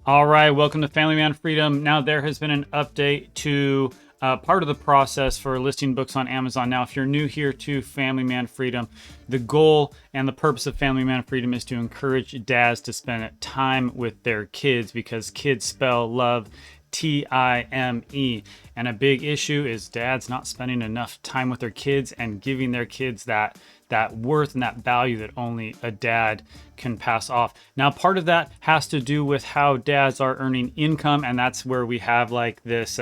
All right, welcome to Family Man Freedom. Now, there has been an update to part of the process for listing books on Amazon. Now, if you're new here to Family Man Freedom, the goal and the purpose of Family Man Freedom is to encourage dads to spend time with their kids because kids spell love Time. And a big issue is dads not spending enough time with their kids and giving their kids that worth and that value that only a dad can pass off. Now, part of that has to do with how dads are earning income, and that's where we have like this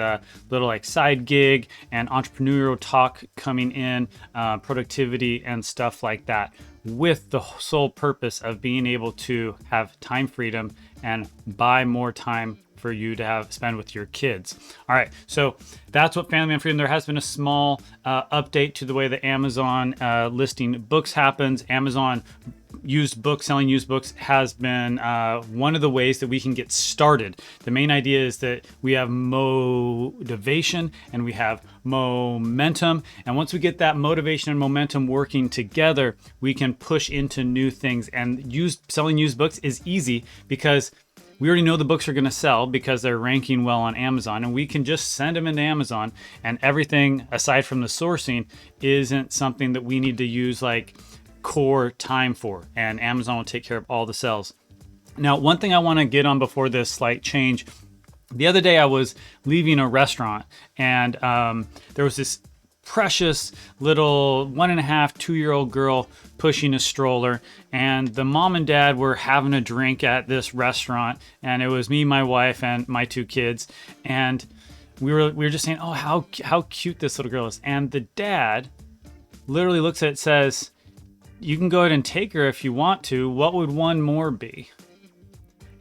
little like side gig and entrepreneurial talk coming in, productivity and stuff like that, with the sole purpose of being able to have time freedom and buy more time for you to spend with your kids. All right, so that's what Family Man Freedom. There has been a small update to the way that Amazon listing books happens. Amazon selling used books has been one of the ways that we can get started. The main idea is that we have motivation and we have momentum. And once we get that motivation and momentum working together, we can push into new things. And selling used books is easy because we already know the books are going to sell because they're ranking well on Amazon, and we can just send them into Amazon, and everything aside from the sourcing isn't something that we need to use like core time for, and Amazon will take care of all the sales. Now, one thing I want to get on before this slight change, the other day I was leaving a restaurant, and there was this precious little 1.5, 2-year-old girl pushing a stroller, and the mom and dad were having a drink at this restaurant, and it was me, my wife, and my 2 kids, and we were just saying, oh, how cute this little girl is. And the dad literally looks at it, says, you can go ahead and take her if you want to. What would one more be?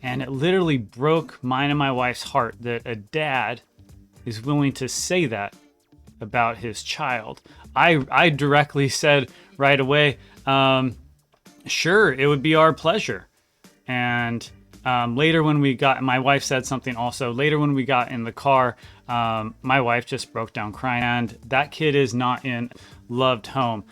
And it literally broke mine and my wife's heart that a dad is willing to say that about his child. I directly said right away, sure, it would be our pleasure. And later when my wife said something also. Later when we got in the car, my wife just broke down crying, and that kid is not in loved home.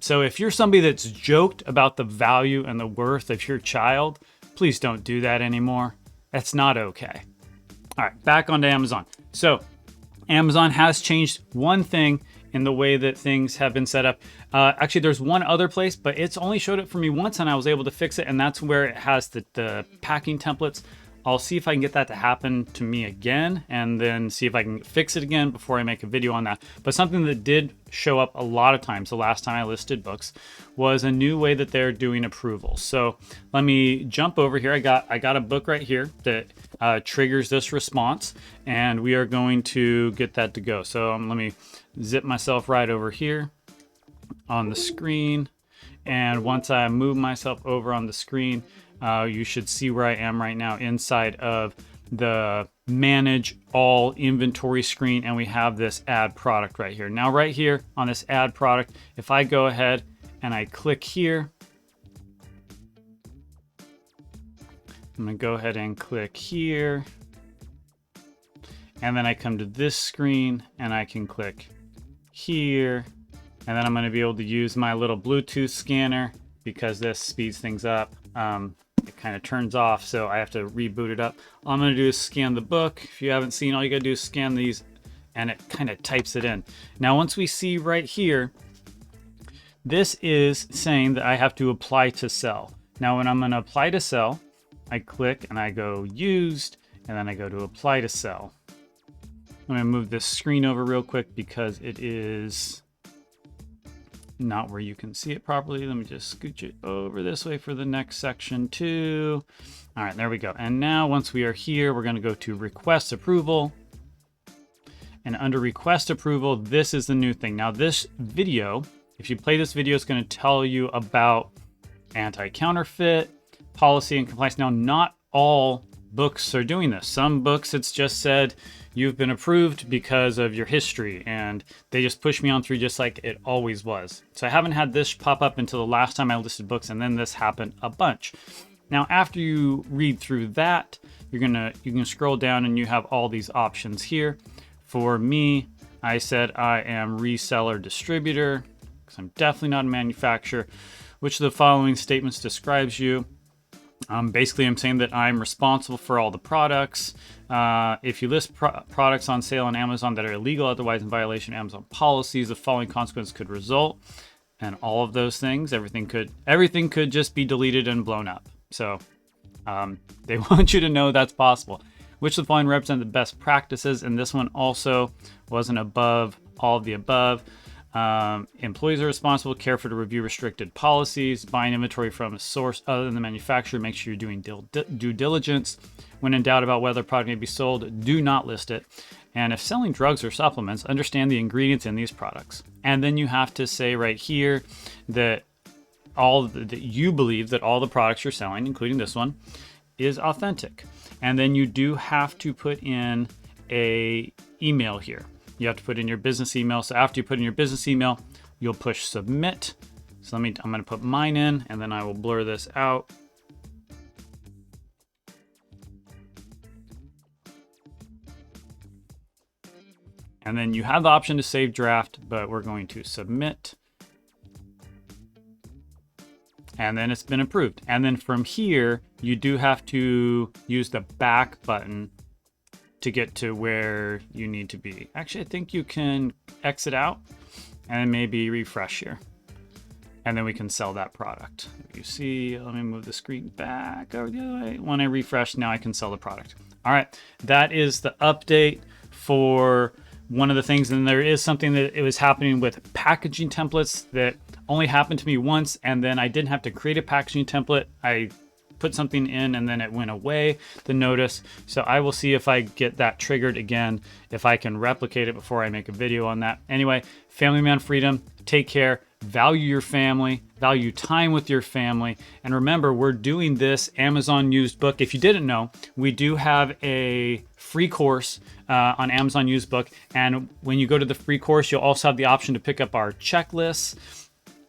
So if you're somebody that's joked about the value and the worth of your child, please don't do that anymore. That's not okay. All right, back onto Amazon. So Amazon has changed one thing in the way that things have been set up. Actually, there's one other place, but it's only showed it for me once and I was able to fix it, and that's where it has the packing templates. I'll see if I can get that to happen to me again and then see if I can fix it again before I make a video on that. But something that did show up a lot of times the last time I listed books was a new way that they're doing approvals. So let me jump over here. I got a book right here that triggers this response, and we are going to get that to go. So let me zip myself right over here on the screen. And once I move myself over on the screen, you should see where I am right now inside of the manage all inventory screen, and we have this add product right here. Now right here on this add product, if I go ahead and I click here, I'm gonna go ahead and click here, and then I come to this screen and I can click here, and then I'm gonna be able to use my little Bluetooth scanner because this speeds things up. It kind of turns off, so I have to reboot it up. All I'm gonna do is scan the book. If you haven't seen, all you gotta do is scan these, and it kind of types it in. Now, once we see right here, this is saying that I have to apply to sell. Now, when I'm gonna apply to sell, I click and I go used, and then I go to apply to sell. I'm gonna move this screen over real quick because it is not where you can see it properly. Let me just scooch it over this way for the next section too. All right, there we go. And now once we are here, we're going to go to request approval. And under request approval, this is the new thing. Now this video, if you play this video, it's going to tell you about anti-counterfeit, policy, and compliance. Now, not all books are doing this. Some books, it's just said you've been approved because of your history, and they just push me on through just like it always was. So I haven't had this pop up until the last time I listed books, and then this happened a bunch. Now, after you read through that, you can scroll down and you have all these options here. For me, I said I am reseller distributor because I'm definitely not a manufacturer. Which of the following statements describes you? Basically, I'm saying that I'm responsible for all the products. If you list products on sale on Amazon that are illegal, otherwise in violation of Amazon policies, the following consequences could result. And all of those things, everything could just be deleted and blown up. So they want you to know that's possible. Which of the following represent the best practices? And this one also wasn't above all of the above. Employees are responsible, careful to review restricted policies, buying inventory from a source other than the manufacturer, make sure you're doing due diligence. When in doubt about whether a product may be sold, do not list it. And if selling drugs or supplements, understand the ingredients in these products. And then you have to say right here that that you believe that all the products you're selling, including this one, is authentic. And then you do have to put in a email here. You have to put in your business email. So after you put in your business email, you'll push submit. So I'm going to put mine in, and then I will blur this out. And then you have the option to save draft, but we're going to submit. And then it's been approved. And then from here, you do have to use the back button to get to where you need to be. Actually, I think you can exit out and maybe refresh here. And then we can sell that product. You see, let me move the screen back over the other way. When I refresh, now I can sell the product. All right, that is the update for one of the things. And there is something that it was happening with packaging templates that only happened to me once, and then I didn't have to create a packaging template. I put something in and then it went away, the notice. So I will see if I get that triggered again, if I can replicate it before I make a video on that. Anyway, Family Man Freedom, take care, value your family, value time with your family. And remember, we're doing this Amazon used book. If you didn't know, we do have a free course on Amazon used book. And when you go to the free course, you'll also have the option to pick up our checklists.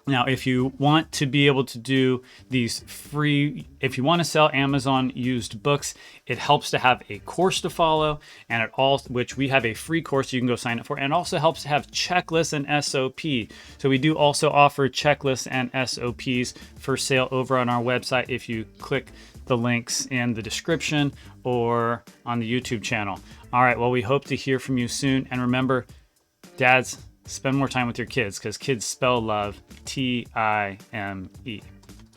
Now, if you want to be able to do these free, if you want to sell Amazon used books, it helps to have a course to follow, and it all, which we have a free course you can go sign up for, and it also helps to have checklists and SOP. So we do also offer checklists and SOPs for sale over on our website if you click the links in the description or on the YouTube channel. All right, well, we hope to hear from you soon. And remember, dads, spend more time with your kids because kids spell love Time.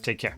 Take care.